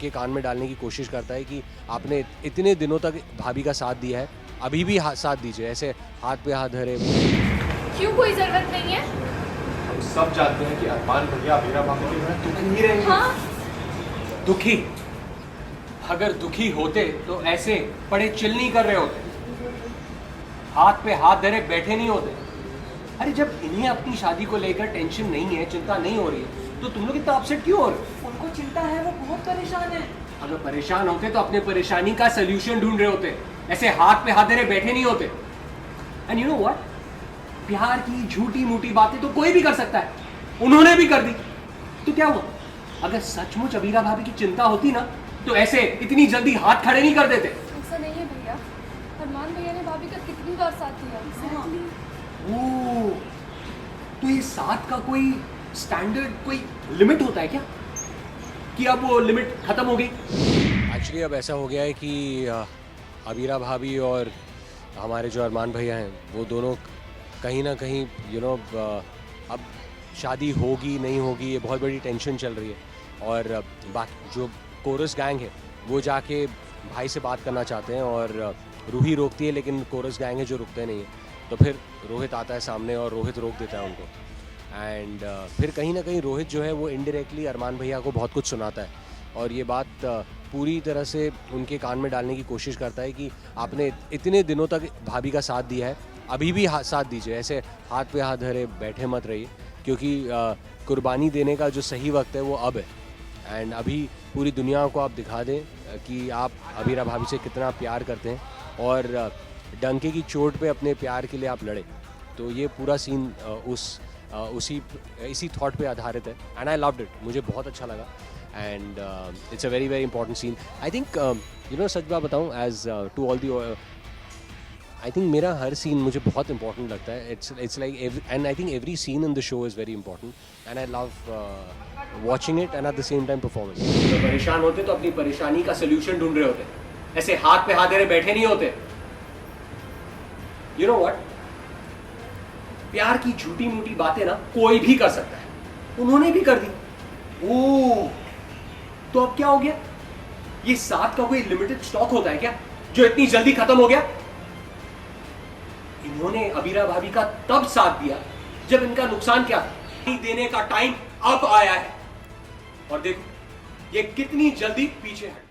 के कान में डालने की कोशिश करता है कि आपने इतने दिनों तक भाभी का साथ दिया है, अभी भी साथ दीजिए। ऐसे हाथ पे हाथ धरे। क्यों, कोई जरूरत नहीं है। हम सब जानते हैं कि अरमान भैया अमीरा भाभी के बिना दुखी नहीं रहेंगे। हाँ, दुखी? अगर दुखी होते तो ऐसे पड़े चिल नहीं कर रहे होते, हाथ पे हाथ धरे बैठे नहीं होते। अरे जब इन्हें अपनी शादी को लेकर टेंशन नहीं है, चिंता नहीं हो रही है, तो तुम लोग इतना अपसेट क्यों हो रहे हो? उनको चिंता है, वो बहुत परेशान है। अगर परेशान होते तो अपने परेशानी का सोल्यूशन ढूंढ रहे होते, ऐसे हाथ पे हाथ धरे बैठे नहीं होते। एंड यू नो व्हाट, प्यार की झूठी मूठी बातें तो कोई भी कर सकता है, उन्होंने भी कर दी। तो क्या हुआ? अगर सचमुच अबीरा भाभी की चिंता होती ना, तो ऐसे इतनी जल्दी हाथ खड़े नहीं कर देते। ऐसा नहीं है भैया, अरमान भैया ने भाभी का कितनी बार साथ दिया। ओह, तो ये साथ का कोई स्टैंडर्ड, कोई लिमिट होता है क्या, कि अब वो लिमिट खत्म हो गई? एक्चुअली अब ऐसा हो गया है कि अबीरा भाभी और हमारे जो अरमान भैया हैं, वो दोनों कहीं ना कहीं अब शादी होगी नहीं होगी, ये बहुत बड़ी टेंशन चल रही है। और बाकी जो कोरस गैंग है वो जाके भाई से बात करना चाहते हैं, और रूही रोकती है, लेकिन कोरस गैंग है जो रुकते नहीं है। तो फिर रोहित आता है सामने और रोहित रोक देता है उनको। एंड फिर कहीं ना कहीं रोहित जो है वो इनडायरेक्टली अरमान भैया को बहुत कुछ सुनाता है, और ये बात पूरी तरह से उनके कान में डालने की कोशिश करता है कि आपने इतने दिनों तक भाभी का साथ दिया है, अभी भी साथ दीजिए। ऐसे हाथ पे हाथ धरे बैठे मत रहिए, क्योंकि कुर्बानी देने का जो सही वक्त है वो अब है। एंड अभी पूरी दुनिया को आप दिखा दें कि आप अबीरा भाभी से कितना प्यार करते हैं, और डंके की चोट पे अपने प्यार के लिए आप लड़े। तो ये पूरा सीन इसी थॉट पे आधारित है, एंड आई लव्ड इट, मुझे बहुत अच्छा लगा। And it's a very very important scene. I think सच बात बताऊँ, as to all the, I think मेरा हर सीन मुझे बहुत इंपॉर्टेंट लगता है। It's like, and I think every scene in the show is very important, and I love watching it and at the same time performing. तो परेशान होते तो अपनी परेशानी का सोल्यूशन ढूंढ रहे होते, ऐसे हाथ पे हाथ धरे बैठे नहीं होते। यू नो व्हाट, प्यार की झूठी मूठी बातें ना कोई भी कर सकता है, उन्होंने भी कर दी। ओह, तो अब क्या हो गया? ये साथ का कोई लिमिटेड स्टॉक होता है क्या, जो इतनी जल्दी खत्म हो गया? इन्होंने अबीरा भाभी का तब साथ दिया जब इनका नुकसान क्या था। देने का टाइम अब आया है, और देखो ये कितनी जल्दी पीछे हट।